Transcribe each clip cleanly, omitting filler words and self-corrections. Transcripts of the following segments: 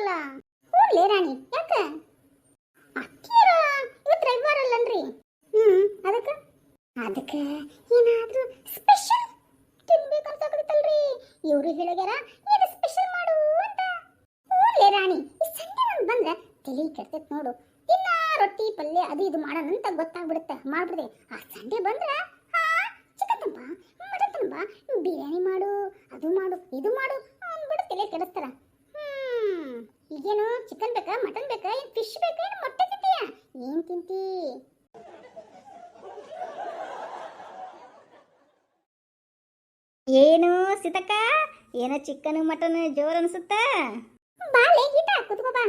ಬಂದಾರಲ್ಲ. ಹ್ಞೂ ರಾಣಿ, ಯಾಕ ಅತ್ತಿಯರ ಇವತ್ತು ರವಿವಾರ ಅಲ್ಲನ್ರಿ? ಅದಕ್ಕೆ ಅದಕ್ಕೆ ಏನಾದ್ರೂ ಸ್ಪೆಷಲ್ ತಿನ್ಬೇಕಂತ ಆಗತ್ತಲ್ರಿ. ಇವ್ರು ಹೇಳಿಗ್ಯಾರ ಏನು ಸ್ಪೆಷಲ್ ಮಾಡು ಅಂತ. ಹ್ಞೂ ರಾಣಿ, ಈ ಸಂಡೆ ಒಂದು ಬಂದ್ರೆ ತಲೆ ಕೆಡ್ತೈತೆ ನೋಡು. ದಿನ ರೊಟ್ಟಿ ಪಲ್ಯ ಅದು ಇದು ಮಾಡೋಣ ಅಂತ ಗೊತ್ತಾಗ್ಬಿಡುತ್ತೆ, ಮಾಡ್ಬಿಡ್ದೆ. ಆ ಸಂಡೆ ಬಂದ್ರೆ ಚಿಕನ್ ತಂಬ, ಮಟನ್ ತಂಬ, ಬಿರಿಯಾನಿ ಮಾಡು, ಅದು ಮಾಡು, ಇದು ಮಾಡು ಅಂದ್ಬಿಟ್ಟು ತಲೆ ಕೆಡಿಸ್ತಾರ. ಈಗೇನು ಚಿಕನ್ ಬೇಕಾ, ಮಟನ್ ಬೇಕಾ, ಏನು ಫಿಶ್ ಬೇಕಾ, ಏನು ಮೊಟ್ಟೆ ತಿಂತೀಯ, ಏನು ತಿಂತಿ? ಏನು ಸೀತಕ್ಕ, ಏನೋ ಚಿಕನ್ ಮಟನ್ ಜೋರ್ ಅನ್ಸುತ್ತ? ಬಾಲೆ ಗೀತಾ, ಕುತ್ಕೋ ಬಾ.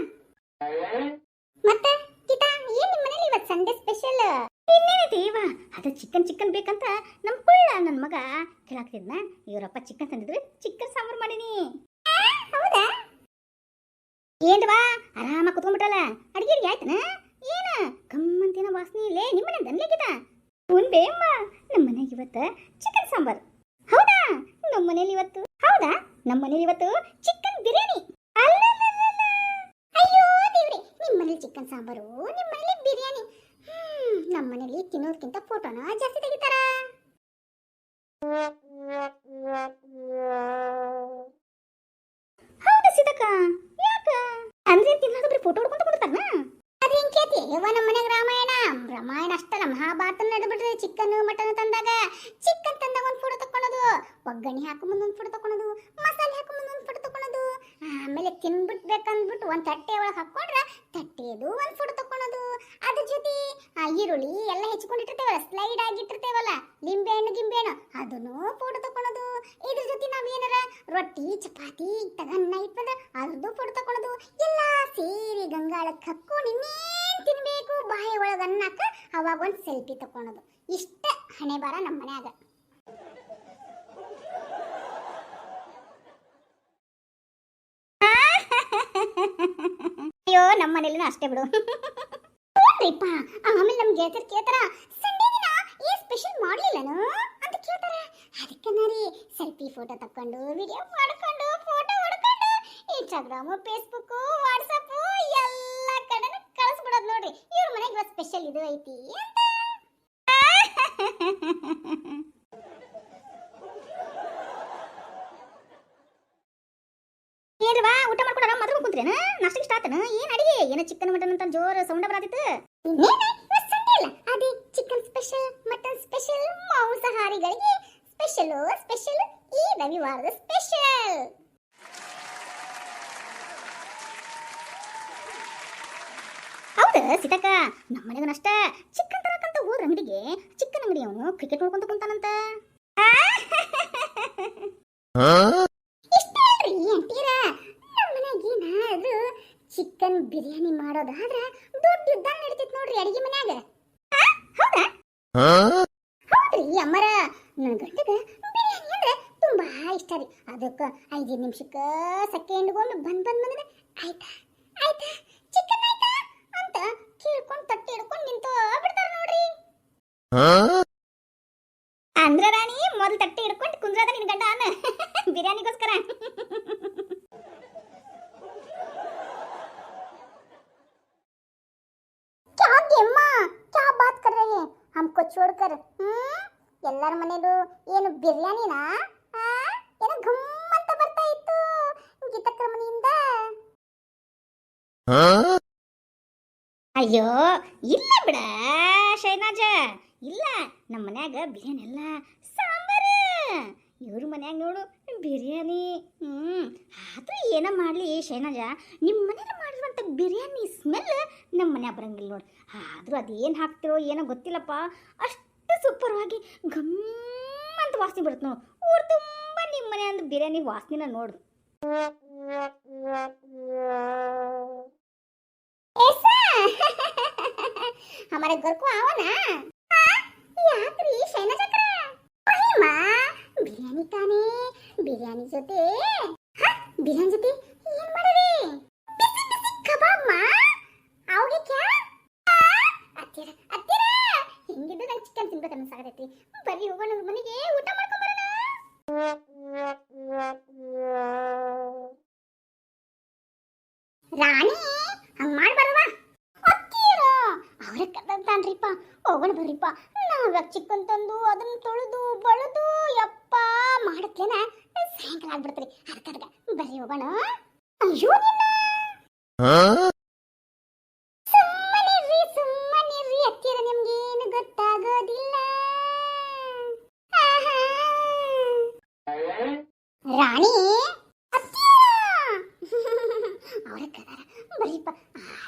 ಮತ್ತೆ ಗೀತಾ, ಏನ್ ನಿಮ್ಮ ಮನೇಲಿ ಇವತ್ತು ಸಂಡೇ ಸ್ಪೆಷಲ್? ಇನ್ನೇನೈತಿ ಇವ, ಅದು ಚಿಕನ್ ಬೇಕಂತ ನಮ್ಮ ಕುಳ್ಳ ನನ್ನ ಮಗ ಕೇಳಾಕ್ತಿದ್ನ. ಇವರಪ್ಪ ಚಿಕನ್ ತಂದಿದ್ರು, ಚಿಕನ್ ಸಾಂಬಾರ್ ಮಾಡೀನಿ. ಹೌದಾ? ಏನ್ವಾ ಆರಾಮ ಕುತ್ಕೊಂಡ್ಬಿಟ್ಟಲ್ಲ, ಅಡಿಗೆ ಆಯ್ತನ? ಏನ ಗಮ್ಮಂತಿನ ವಾಸನೆ ಇಲ್ಲೇ ನಿಮ್ಮ ಮನೆ ದನ್ಲೇಗಿದ? ಉಂಡೆ ಅಮ್ಮ, ನಮ್ಮ ಮನೆಗೆ ಇವತ್ತು ಚಿಕನ್ ಸಾಂಬಾರ್. ಹೌದಾ? ನಮ್ಮ ಮನೇಲಿ ಇವತ್ತು ಚಿಕನ್ ಬಿರಿಯಾನಿ. ಅಯ್ಯೋ ದೇವ್ರೆ, ನಿಮ್ಮ ಮನೇಲಿ ಚಿಕನ್ ಸಾಂಬಾರು, ನಿಮ್ಮ ಮನೇಲಿ ಬಿರಿಯಾನಿ. ನಮ್ಮ ಮನೇಲಿ ತಿನ್ನೋದಕ್ಕಿಂತ ಫೋಟೋನ ಜಾಸ್ತಿ ತೆಗಿತಾರ. ಹೌದಾ ಸೀತಕ್ಕ, ಯಾಕ ಅಂದ್ರೆ ತಿನ್ನೋದು ಫೋಟೋ ಹೊಡ್ಕೊಂತ ಕುಂತಾರನ? ಅದೇನ್ ಕೇತಿ ಯವ್ವ, ನಮ್ಮ ಮನೆಗೆ ರಾಮಾಯಣ ಅಷ್ಟಲ್ಲ, ಮಹಾಭಾರತ ನಡೆದ್ಬಿಟ್ರೆ. ಚಿಕನ್ ಮಟನ್ ತಂದಾಗ ಒಂದು ಫೋಟೋ ತಕ್ಕೊಳೋದು, ಒಗ್ಗರಣೆ ಹಾಕೋ ಮುಂದೆ ಒಂದು ಫೋಟೋ ತಕ್ಕೊಳೋದು, ಮಸಾಲೆ ಹಾಕೋ ಮುಂದೆ ಒಂದು ಫೋಟೋ ತಕ್ಕೊಳೋದು, ಆಮೇಲೆ ತಿನ್ಬಿಟ್ಬೇಕಂದ್ಬಿಟ್ಟು ಒಂದು ತಟ್ಟೆ ಒಳಗೆ ಹಾಕೊಂಡ್ರೆ ತಟ್ಟೆದು ಒಂದು ಫೋಟೋ ತಕ್ಕೊಳೋದು. ಅದ್ರ ಜೊತೆ ಈರುಳ್ಳಿ ಎಲ್ಲ ಹೆಚ್ಕೊಂಡಿಟ್ಟಿರ್ತೇವಲ್ಲ, ಸ್ಲೈಡ್ ಆಗಿಟ್ಟಿರ್ತೇವಲ್ಲ, ಲಿಂಬೆಹಣ್ಣು ಅದನ್ನು ಫೋಟೋ ತಕ್ಕೊಳೋದು. ಇದ್ರ ಜೊತೆ ನಾವೇನಾರ ರೊಟ್ಟಿ ಚಪಾತಿ ತಗನ್ನ ಇಟ್ಕೊಂಡ್ರೆ ಅದ್ರದ್ದು ಫೋಟೋ ತಕ್ಕೊಳೋದು. ಎಲ್ಲ ಸೇರಿ ಗಂಗಾಳಕ್ಕೆ ಹಾಕೊಂಡು ಇನ್ನೇನು ತಿನ್ಬೇಕು ಬಾಯಿ ಒಳಗೆ ಅನ್ನಕ್ಕ ಅವಾಗ ಒಂದು ಸೆಲ್ಫಿ ತಕ್ಕೊಳೋದು. ಇಷ್ಟ ಹಣೆ ಬಾರ ನಮ್ಮ ಮನ್ಯಾಗ. ಅಯ್ಯೋ, ನಮ್ಮ ಮನೇಲಿನೂ ಅಷ್ಟೇ ಬಿಡು. ಆಮೇಲೆ ನಮ್ ಗೆಳತಿಯರು ಕೇಳ್ತಾರ, ಸಂಡೇ ದಿನ ಏನ್ ಸ್ಪೆಷಲ್ ಮಾಡ್ಲಿಲ್ಲನು ಅಂತ ಕೇಳ್ತಾರ. ಅದಕ್ಕೆ ನಾರಿ ಸೆಲ್ಫಿ ಫೋಟೋ ತಕ್ಕೊಂಡು, ವಿಡಿಯೋ ಮಾಡ್ಕೊಂಡು, ಫೋಟೋ ಹೊಡ್ಕೊಂಡು ಇನ್ಸ್ಟಾಗ್ರಾಮು, ಫೇಸ್ಬುಕ್, ವಾಟ್ಸಪ್ ಎಲ್ಲ ಕಡೆನೂ ಕಳಿಸ್ಬಿಡೋದು ನೋಡ್ರಿ. ಇವ್ರ ಮನೆಗೆ ಇವತ್ತು ಸ್ಪೆಷಲ್ ಇದು ಐತಿ ಅಂತ. ಏನ್ವಾ ಊಟ ಮಾಡ್ಕೊಡಾರ ಮೊದಲು ಕುಂತ್ರೇನ? ನಾಷ್ಟಕ್ಕೆ ಸ್ಟಾರ್ಟ್ ಏನ್ ಅಡಿಗೆ? ಏನ ಚಿಕನ್ ಮಟನ್ ಅಂತ ಜೋರ್ ಸೌಂಡ್ ಬರತ್ತಿತ್ತು. ಸಂಡೇ ಅಲ್ಲ, ಅದೇ ಚಿಕನ್ ಸ್ಪೆಷಲ್, ಮಟನ್ ಸ್ಪೆಷಲ್, ಮಾಂಸಾಹಾರಿಗಳಿಗೆ ಸ್ಪೆಷಲ್ ಈ ರವಿವಾರದ ಸ್ಪೆಷಲ್. ಹೌದಾ ಸೀತಕ್ಕ, ನಮ್ಮ ಮನೆಗೂ ಅಷ್ಟ ಚಿಕನ್ ತರಕಂತ ಹೋದ್ರ ಅಂಗಡಿಗೆ, ಚಿಕನ್ ಅಂಗಡಿ ಅವನು ಕ್ರಿಕೆಟ್ ನೋಡ್ಕೊಂತ ಕುಂತಾನಂತ. ಚಿಕನ್ ಬಿರಿಯಾನಿ ಮಾಡೋದಾದ್ರ ದೊಡ್ಡ ಯುದ್ಧ ನಡೀತಿತ್ತು ನೋಡ್ರಿ ಅಡಿಗೆ ಮನ್ಯಾಗ. ಹೌದಾ? ಹೌದ್ರಿ ಅಮ್ಮರ, ನನ್ನ ಗಂಡಗ ಬಿರಿಯಾನಿ ಅಂದ್ರೆ ತುಂಬಾ ಇಷ್ಟ ರೀ. ಅದಕ್ಕೆ 5 ನಿಮಿಷಕ್ಕ ಸೆಕೆಂಡ್ಗೊಂದು ಬಂದ್ರೆ ಆಯ್ತಾ ಚಿಕನ್ ಆಯ್ತಾ ಅಂತ ಕೇಳ್ಕೊಂಡು ತಟ್ಟೆ ಹಿಡ್ಕೊಂಡು ನಿಂತು ಬಿಡ್ತಾರ ನೋಡ್ರಿ. ಅಂದ್ರ ರಾಣಿ, ಮೊದಲು ತಟ್ಟೆ ಹಿಡ್ಕೊಂಡು ಕುಂದ್ರದ ನಿನ್ ಗಂಡ ಅನ್ನ ಬಿರಿಯಾನಿಗೋಸ್ಕರ. क्या बात कर रहे हैं हमको छोड़कर? ಎಲ್ಲರ ಮನೆಯಲ್ಲೂ ಏನು ಬಿರಿಯಾನಿನಾ? ಏನೋ ಘಮ್ ಅಂತ ಬರ್ತಾ ಇತ್ತು ಗೀತಕ್ಕರ ಮನೆಯಿಂದ. ಅಯ್ಯೋ ಇಲ್ಲ ಬಿಡ ಶೈನಾಜ, ಇಲ್ಲ ನಮ್ಮ ಮನ್ಯಾಗ ಬಿರಿಯಾನಿ ಅಲ್ಲ, ಸಾಂಬಾರು. ಇವ್ರ ಮನ್ಯಾಗ ನೋಡು ಬಿರಿಯಾನಿ. ಆದ್ರೂ ಏನ ಮಾಡ್ಲಿ ಶೈನಾಜ, ನಿಮ್ಮ ಮನೇಲಿ ಮಾಡಿರುವಂತ ಬಿರಿಯಾನಿ ಸ್ಮೆಲ್ ನಮ್ಮ ಮನ್ಯಾಗ ಬರಂಗಿಲ್ಲ ನೋಡಿ. ಆದ್ರೂ ಅದೇನು ಹಾಕ್ತಿರೋ ಏನೋ ಗೊತ್ತಿಲ್ಲಪ್ಪ, ಅಷ್ಟು ಸೂಪರ್ ಆಗಿ ಘಮ್ ಅಂತ ವಾಸನೆ ಬರುತ್ತೆ ನೋಡು. ಊರು ತುಂಬ ನಿಮ್ಮ ಮನೆ ಅಂದ್ರೆ ಬಿರಿಯಾನಿ ವಾಸನೆನ ನೋಡು. हमारे घर को आओ ना. ಯಾಕ್ರಿ ಶೈನಾ ಚಕ್ರ? ಅಯ್ಯಮ್ಮ, ಬಿರಿಯಾನಿ ತಾನೇ, ಬಿರಿಯಾನಿ ಜೊತೆ ಏನ್ ಮಾಡಿರಿ? ಬಿಸಿ ಕಬಾಬ್ ಮಾ आओगे क्या? ಅತ್ತಿರ ಹಿಂಗಿದ್ದು ನಂಗೆ ಚಿಕನ್ ತಿನ್ಬೇಕು ಅನ್ಸಾಗತೈತಿ. ಬರ್ರಿ ಹೋಗೋಣ ಮನೆಗೆ, ಊಟ ಮಾಡ್ಕೊಂಡ್ ಬರೋಣ. ಹೋಗೋಣ ಬರ್ರಿಪ್ಪ. ನಾವ್ಯಾಕೆ ಚಿಕನ್ ತಂದು ಅದನ್ನ ತೊಳೆದು ಬಳದು ಯಪ್ಪ ಮಾಡತ್ಲೇನ ಸಾಯಂಕಾಲ ಆಗ್ಬಿಡ್ತೀರಿ. ಅದಕ್ಕೆ ಬರ್ರಿ ಹೋಗೋಣ. ಅಯ್ಯೋ ಸುಮ್ಮನಿರ್ರಿ ಅತ್ತಿರ, ನಿಮ್ಗೇನು ಗೊತ್ತಾಗೋದಿಲ್ಲ. ರಾಣಿ ಅವರ ಕದಾರ ಬರ್ರಿಪ್ಪ.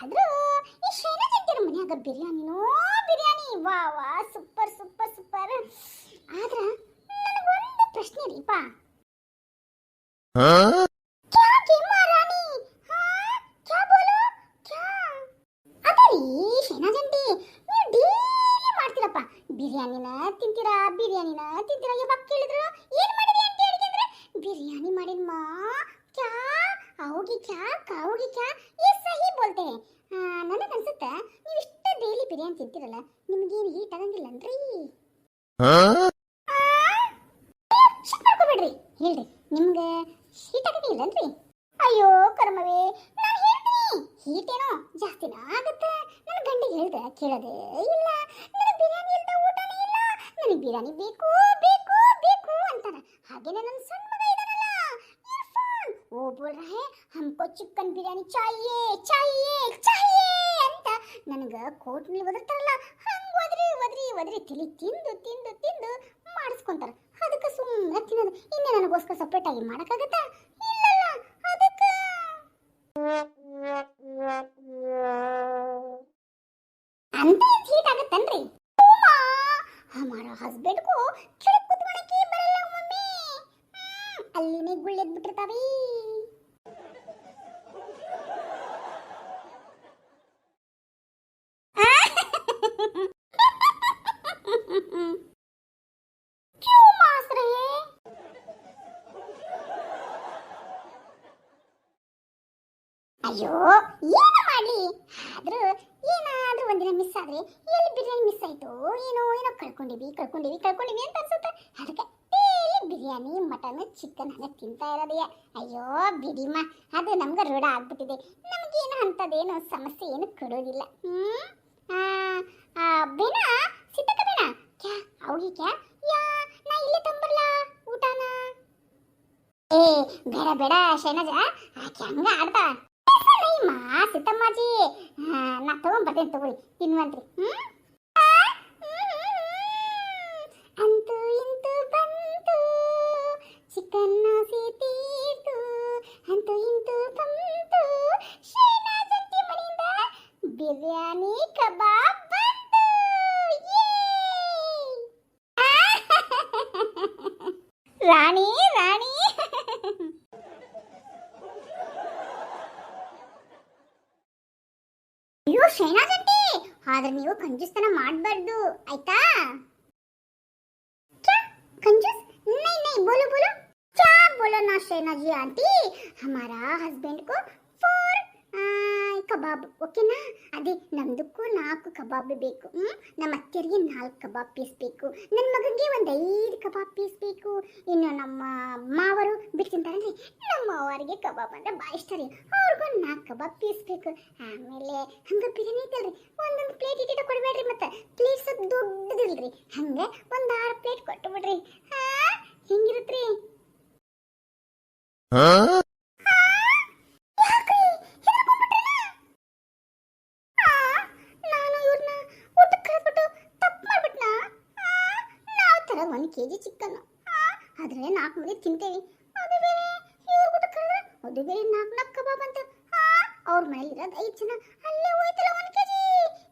ಆದ್ರೂ ಈ ಶೈನಾಜ್ ಅಂತೀರ ಮನ್ಯಾಗ ಬಿರಿಯಾನಿನೋ ಬಿರಿಯಾನಿ. ವಾ ವಾ ಸೂಪರ್ ಸೂಪರ್ ಸೂಪರ್. ಆದ್ರ ನನಗೊಂದು ಪ್ರಶ್ನೆ ರೀಪ. ಬಿರಿಯಾನಿನ ತಿಂತೀರಾ ಯಾವಾಗ ಕೇಳಿದ್ರು ಏನ್ ಮಾಡಿದ್ರಿ ಅಂತ ಹೇಳಿದ್ರೆ ಬಿರಿಯಾನಿ ಮಾಡಿದ್ಮಾ ಕ್ಯಾ आओगी क्या ये सही बोलते हैं. ನನಗನ್ಸುತ್ತೆ ನೀವು ಇಷ್ಟ ಡೈಲಿ ಬಿರಿಯಾನಿ ತಿಂತಿರಲ್ಲ, ನಿಮಗೇನು ಹೀಟ್ ಆಗಂಗಿಲ್ಲನ್ರಿ? ಶಿಟ್ ಮಾಡ್ಕೋಬೇಡ್ರಿ, ಹೇಳ್ರಿ ನಿಮ್ಗೆ ಹೀಟ್ ಆಗಂಗಿಲ್ಲನ್ರಿ? ಅಯ್ಯೋ ಕರ್ಮವೇ, ನಾನು ಹೇಳ್ತೀನಿ ಹೀಟ್ ಏನೋ ಜಾಸ್ತಿನ ಆಗುತ್ತೆ. ನನ್ನ ಗಂಡಿಗೆ ಹೇಳ್ದೆ ಕೇಳೋದೇ ಇಲ್ಲ. ನನಗೆ ಬಿರಿಯಾನಿ ಇಲ್ದ ಊಟನೇ ಇಲ್ಲ, ನನಗೆ ಬಿರಿಯಾನಿ ಬೇಕು ಬೇಕು ಬೇಕು ಅಂತಾನೆ. ಹಾಗೇನೆ ನನ್ನ ಸಣ್ಣ ಮಗ ಇದಾನಲ್ಲ ಇರ್ಫಾನ್, वो बोल रहा है हमको चिकन बिरयानी चाहिए चाहिए चाहिए ಅಂತ ನನಗೆ ಕೋಟ್ ಮೇಲೆ ಒದರ್ತಾರಲ್ಲ ಹಂಗೆ ಒದರಿ ತಿಳಿ ತಿಂದು ಮಾಡಿಸ್ಕೊಂತಾರ. ಅದಕ್ಕೆ ಸುಮ್ಮನೆ ತಿನ್ನೋದು. ಇನ್ನೇ ನನಗೋಸ್ಕರ ಸಪ್ರೇಟ್ ಆಗಿ ಮಾಡೋಕ್ಕಾಗತ್ತಾ? ಇಲ್ಲಲ್ಲ. ಅದಕ್ಕೆ ಅಂತ ಹೀಟ್ ಆಗತ್ತನ್ರಿ? ಹಮಾರ ಹಸ್ಬೆಂಡ್ ಕೋ ಕೆಳಗೆ ಕುತ್ಕೊಳಕ್ಕೆ ಬರಲ್ಲ ಮಮ್ಮಿ, ಅಲ್ಲಿನೇ ಗುಳ್ಳೆದ್ ಬಿಟ್ಟಿರ್ತಾವೆ. ಅಯ್ಯೋ ಏನು ಮಾಡಲಿ, ಆದ್ರೂ ಏನಾದ್ರೂ ಒಂದಿನ ಮಿಸ್ ಆದ್ರೆ ಎಲ್ಲಿ ಬಿರಿಯಾನಿ ಮಿಸ್ ಆಯ್ತು ಏನೋ ಕಳ್ಕೊಂಡಿವಿ ಅಂತ ಅನ್ಸುತ್ತೆ. ಅದಕ್ಕೆ ಡೈಲಿ ಬಿರಿಯಾನಿ ಮಟನ್ ಚಿಕನ್ ಹಂಗೆ ತಿಂತಾ ಇರೋದೆಯಾ? ಅಯ್ಯೋ ಬಿಡಿಮ್ಮ, ಅದು ನಮ್ಗೆ ರೂಢ ಆಗ್ಬಿಟ್ಟಿದೆ. ನಮಗೇನು ಅಂಥದ್ದೇನು ಸಮಸ್ಯೆ ಏನು ಕೊಡೋದಿಲ್ಲ. ಬೇನಾ ಸಿದ್ಧಕ್ಕ ಬೇನಾ ಕ್ಯಾ ಅವ್ಗಿ ಕ್ಯಾ ಯಾ ನಾ ಇಲ್ಲೇ ತಂಬರ್ಲ ಊಟನ? ಏ ಬೇಡ ಶೈನಾಜ, ಆಕೆ ಹಂಗ ಆಡ್ತಾ ಸಿದ್ದಮ್ಮಾಜಿ. ನಾ ತಗೊಂಡ್ಬರ್ತೇನೆ ತಗೊಳ್ಳಿ, ತಿನ್ವಂತ್ರಿ. ಅಂತೂ ಇಂತೂ ಬಂತು ಚಿಕನ್ ಆಸೆ ತೀರ್ತು, ಅಂತೂ ಇಂತೂ ಬಂತು ಶೈನಾಜ್ ಅಂತಿ ಮನೆಯಿಂದ ಬಿರಿಯಾನಿ ಕಬಾಬ್ ಬಂತು. ರಾಣಿ ಅಯ್ಯೋ ಶೈನಾಜ್ ಅಂಟಿ, ಆದ್ರೆ ನೀವು ಕಂಜೂಸ್ತನ ಮಾಡಬಾರ್ದು ಆಯ್ತಾ? क्या कंजूस? नहीं बोलो क्या बोलो ना शैना जी आंटी, हमारा हस्बैंड को 4 ಕಬಾಬ್ ಓಕೆನಾ? ಅದೇ ನಮ್ದಕ್ಕೂ 4 ಕಬಾಬ್ ಬೇಕು. ನಮ್ಮ ಅತ್ತೆಯರಿಗೆ 4 ಕಬಾಬ್ ಪೀಸ್ ಬೇಕು, ನನ್ನ ಮಗನಿಗೆ ಒಂದು 5 ಕಬಾಬ್ ಪೀಸ್ ಬೇಕು. ಇನ್ನು ನಮ್ಮ ಮಾವರು ಬಿಟ್ಟು ತಿಂತಾರಲ್ರಿ, ನಮ್ಮ ಮಾವರಿಗೆ ಕಬಾಬ್ ಅಂದ್ರೆ ಭಾಳ ಇಷ್ಟ ರೀ, ಅವ್ರಿಗೂ 4 ಕಬಾಬ್ ಪೀಸ್ ಬೇಕು. ಆಮೇಲೆ ಹಂಗೆ ಬಿರಿಯಾನಿ ಐತಲ್ರಿ, ಒಂದೊಂದು ಪ್ಲೇಟ್ ಇಟ್ಟಿಟ್ಟು ಕೊಡ್ಬೇಡ್ರಿ, ಮತ್ತೆ ಪ್ಲೇಟ್ ಸ್ವಲ್ಪ ದೊಡ್ಡದಿಲ್ರಿ, ಹಂಗೆ ಒಂದು 6 ಪ್ಲೇಟ್ ಕೊಟ್ಟು ಬಿಡ್ರಿ. ಹೆಂಗಿರುತ್ರಿ? ಕೆಜಿ ಚಿಕನ್ ಆದ್ರೆ 4 ಮಂದಿ ತಿಂತೇವಿ, ಅದು ಬೇರೆ ಇವ್ರ ಊಟ ಕರೆದ್ರೆ ಅದು ಬೇರೆ 4 ಕಬಾಬ್ ಅಂತ. ಅವ್ರ ಮನೇಲಿ ಇರೋದು 5 ಜನ, ಅಲ್ಲೇ ಹೋಯ್ತಲ್ಲ 1 ಕೆಜಿ.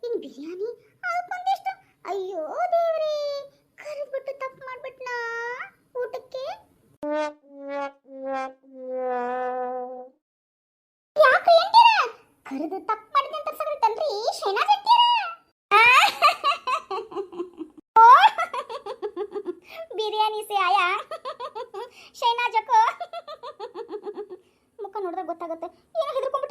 ಇನ್ನು ಬಿರಿಯಾನಿ ಅದಕ್ಕೊಂದಿಷ್ಟು. ಅಯ್ಯೋ ದೇವ್ರಿ, ಕರೆದ್ಬಿಟ್ಟು ತಪ್ಪು ಮಾಡ್ಬಿಟ್ನಾ ಊಟಕ್ಕೆ. ಯಾಕೆ ಕರೆದು ತಪ್ಪು ಮಾಡಿದೆ ಅಂತ ಸಗಳ್ತನ್ರಿ ಶೈನಾಜ್ ಅಂತೀರ? बिरयानी से आया ಶೈನಾಜ್ ಮುಖ ನೋಡಿದ್ರೆ ಗೊತ್ತಾಗುತ್ತೆ, ಏನೋ ಹೆದರ್ಕೊಂಡ್ಬಿಟ್ಟು